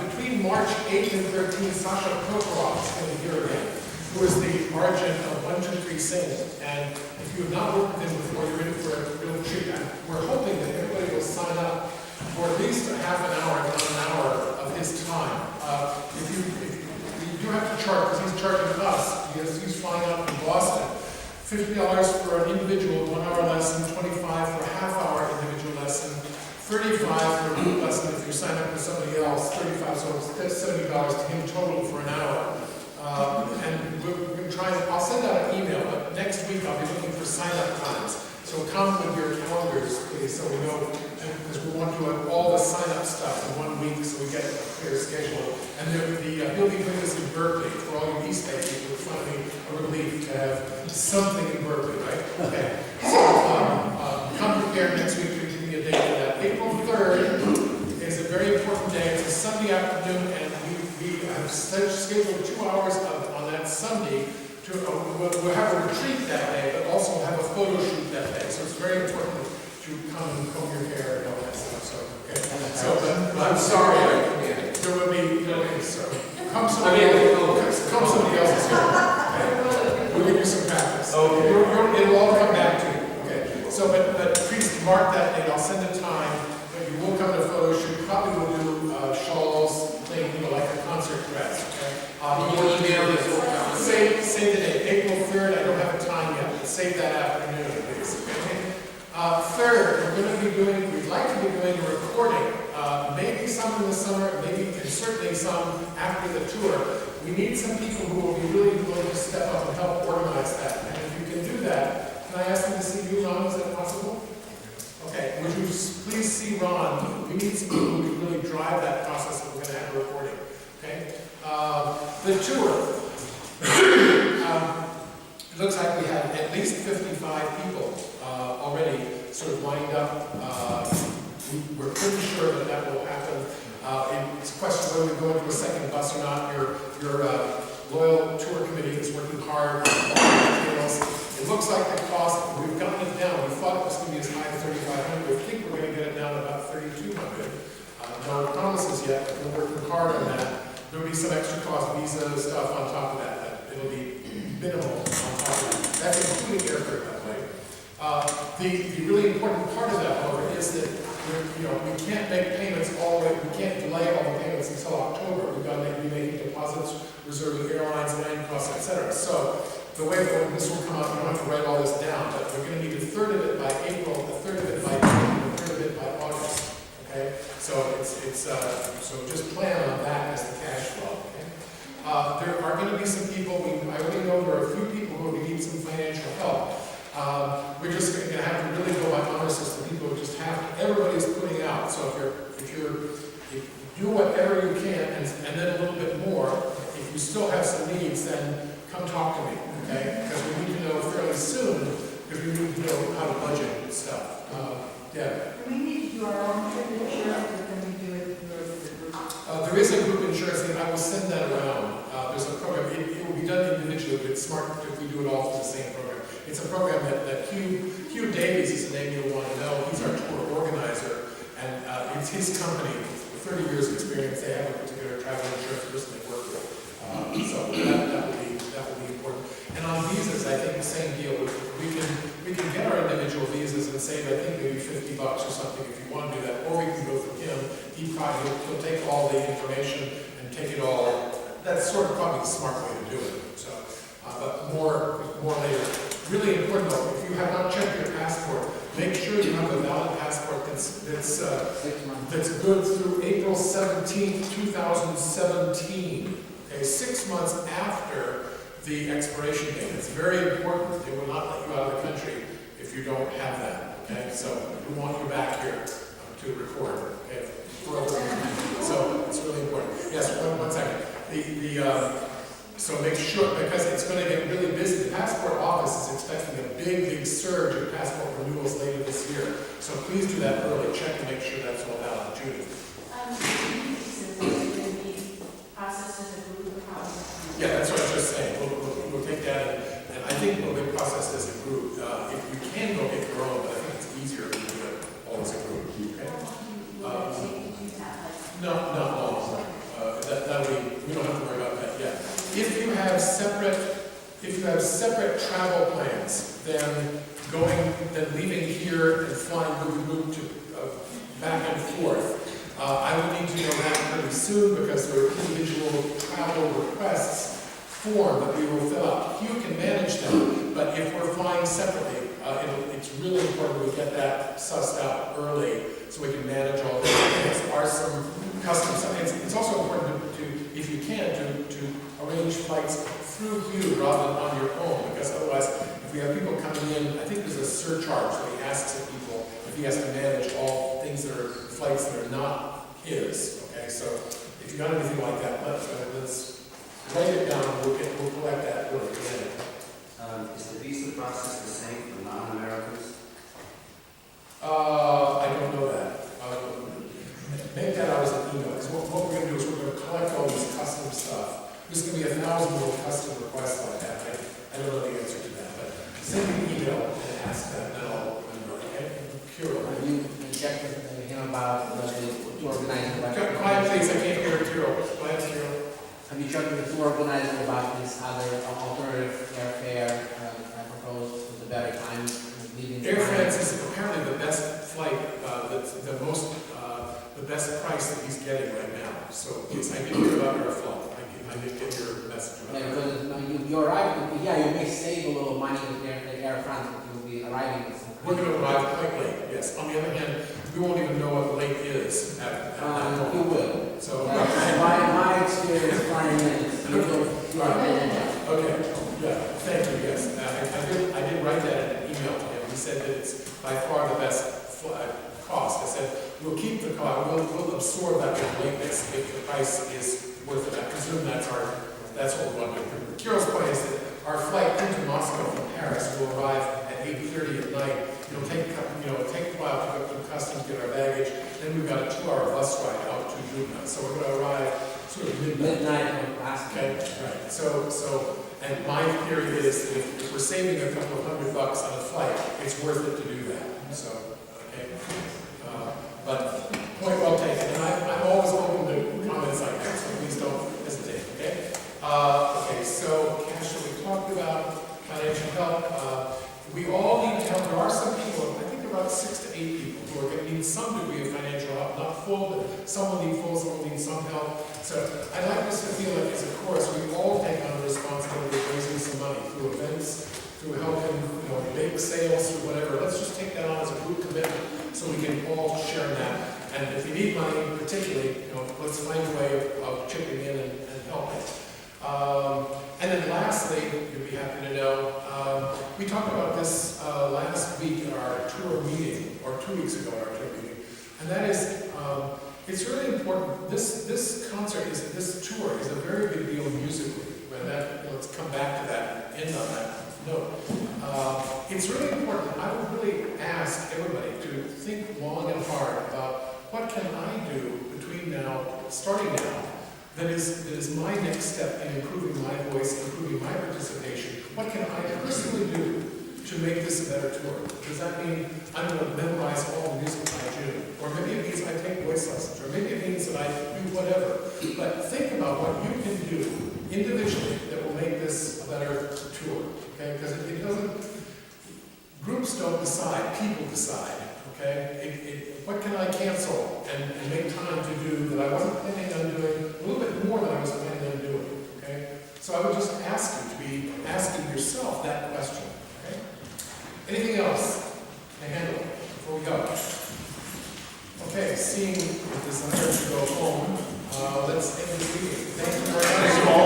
Between March 8th and 13th, Sasha Prokhorov is going to be here again, who is the origin of 1-2-3 Sing. And if you have not worked with him before, you're in for a real treat. And we're hoping that everybody will sign up for at least a half an hour, if not an hour of his time. If you have to charge, because he's charging us, because he's flying out from Boston, $50 for an individual 1-hour lesson, $25 for a half-hour individual lesson, $35 for a group lesson if you sign up with somebody else, $35, so it's $70 to him total for an hour. And we're going to try, I'll send out an email, but next week I'll be looking for sign-up times. So come with your calendars, please, so we know, because we want to do all the sign-up stuff in 1 week so we get a clear schedule. And he'll be doing this in Berkeley for all you East Bay people. It's going to be a relief to have something in Berkeley, right? Okay. So come prepared next week to give me a date for that. April 3rd is a very important day. It's a Sunday afternoon, and we have scheduled 2 hours on that Sunday. We'll have a retreat that day, but also have a photo shoot that day. So it's very important to come and comb your hair and all that stuff. So, okay. So, I'm sorry, there will be, so come somebody else is here. Okay. We'll give you some practice. Okay. It'll all come back to you. Okay. So, but please mark that date. I'll send a time. But you will come to a photo shoot. Probably we'll do shawls, like a concert dress. Okay. Save the date, April 3rd. I don't have a time yet, but save that afternoon, please. Okay? 3rd, we'd like to be doing a recording. Maybe some in the summer, and certainly some after the tour. We need some people who will be really willing to step up and help organize that. And if you can do that, can I ask them to see you, Ron? Is that possible? Okay, would you please see Ron? We need some people who can really drive that process if we're going to have a recording. Okay? The tour. It looks like we have at least 55 people already sort of lined up. We're pretty sure that will happen. It's a question of whether we go into a second bus or not. Your loyal tour committee is working hard on all the details. It looks like the cost, we've gotten it down. We thought it was going to be as high as $3,500. I think we're going to get it down to about $3,200. No promises yet, but we're working hard on that. There'll be some extra cost visa stuff on top of that. It'll be minimal on top of that. That's including airfare, by the way. The really important part of that, however, is that we can't make payments all the way. We can't delay all the payments until October. We've got to be making deposits, reserving airlines, land costs, etc. So the way that this will come out, you don't have to write all this down, but we're going to need a third of it by April, a third of it by June, and a third of it by August. Okay, so so just plan on that as the cash flow. Okay? There are going to be some people. I already know there are a few people who need some financial help. We're just going to have to really go by honor system. People who just have to. Everybody's putting out. So if you do whatever you can, and then a little bit more. If you still have some needs, then come talk to me. Okay, because we need to know fairly soon. Because we need to know how to budget stuff. Yeah. Do we need to do our own trip insurance, or can we do it through the group? There is a group insurance thing. I will send that around. There's a program. It will be done individually, but it's smart if we do it all through the same program. It's a program that Hugh Davies is the name you'll want to know. He's our tour organizer, and it's his company. With 30 years of experience, they have a particular travel insurance person they work with. So that will be important. And on visas, I think the same deal. We can get our individual visas and save, I think, maybe $50 or something if you want to do that. Or we can go through him. He'll take all the information and take it all. That's sort of probably the smart way to do it. So, but more later. Really important though, if you have not checked your passport, make sure you have a valid passport that's good through April 17th, 2017. Okay, 6 months after the expiration date. It's very important. They will not let you out of the country if you don't have that. Okay, so we want you back here to record. Okay, so it's really important. Yes, one second. So make sure, because it's going to get really busy. The passport office is expecting a big surge in passport renewals later this year. So please do that early. Check and make sure that's all valid. Judy. Yeah, that's what I was just saying. We'll take that, and I think we'll be processed as a group. If you can go get your own, but I think it's easier to do it all as a group. Okay? No, not all. if you have separate travel plans, then leaving here and flying to back and forth, I would need to know that pretty soon because there are individual travel requests form that we will fill out. You can manage them, but if we're flying separately, it's really important we get that sussed out early so we can manage all those things. There are some custom stuff. It's also important to, if you can, to arrange flights through you rather than on your own, because otherwise, if we have people coming in, I think there's a surcharge that he asks of people if he has to manage all things that are flights that are not his. Okay, so if you got anything like that, let's write it down. We'll collect that really. Is the visa process the same for non-Americans? I don't know that. Make that out as an email, because what we're going to do is we're going to collect all this custom stuff. There's going to be 1,000 little custom requests like that. I don't know the answer to that, but send me an email and ask that, and then I'll remember. Okay? Cure. Have you checked with him about to organize the Quiet, please. I can't hear Kiro. Quiet, Kiro. Have you checked with the tour organizer about this other alternative airfare I proposed with the better times leaving? Air France is apparently the best flight, the best price that he's getting right now. So yes, I did hear about Airflow. I did get your message about Yeah, that. because you arrive, you may save a little money with Air France, but you'll be arriving with some. We're going to arrive quite late, yes. On the other hand, we won't even know what late is at that point. You will. So, my experience flying in. Okay, yeah, thank you, yes. I did write that in an email to him. He said that it's by far the best cost. I said, we'll keep the cost, we'll absorb that with lateness if the price is worth it. I presume that's what we want to do. Kiro's point is that our flight into Moscow from Paris will arrive at 8:30 at night. It'll take a while to go through customs, get our baggage. Then we've got a 2-hour bus ride out to Dubna. So we're going to arrive sort of midnight. Okay, right. So, and my theory is that if we're saving a couple of $100 on a flight, it's worth it to do that. So, okay. But point well taken. And I'm always open to comments like that, so please don't hesitate. Okay. Okay. So, cash that we talked about, financial help. We all need help. There are some people. I think about 6 to 8 people who are going to need some degree of financial help. Not full, but some will need full. Some will need some help. So I'd like us to feel like, as a chorus, we all take on the responsibility of raising some money through events, through helping, bake sales, through whatever. Let's just take that on as a group commitment so we can all share in that. And if you need money, particularly, let's find a way of chipping in and helping. And then lastly, you'll be happy to know, we talked about this last week at our tour meeting, or 2 weeks ago at our tour meeting, and that is, it's really important. This tour is a very big deal musically. Let's come back to that and end on that note. It's really important. I would really ask everybody to think long and hard about what can I do starting now, that is my next step in improving my voice, improving my participation. What can I personally do to make this a better tour? Does that mean I'm going to memorize all the music by June? Or maybe it means I take voice lessons, or maybe it means that I do whatever. But think about what you can do individually that will make this a better tour. Okay? Because it doesn't, groups don't decide, people decide. Okay? What can I cancel and make time to do that I wasn't planning on doing, a little bit more than I was planning on doing? Okay? So I would just ask you to be asking yourself that question. Okay? Anything else to handle before we go? Okay, seeing the desire to go home, let's end the meeting. Thank you very much.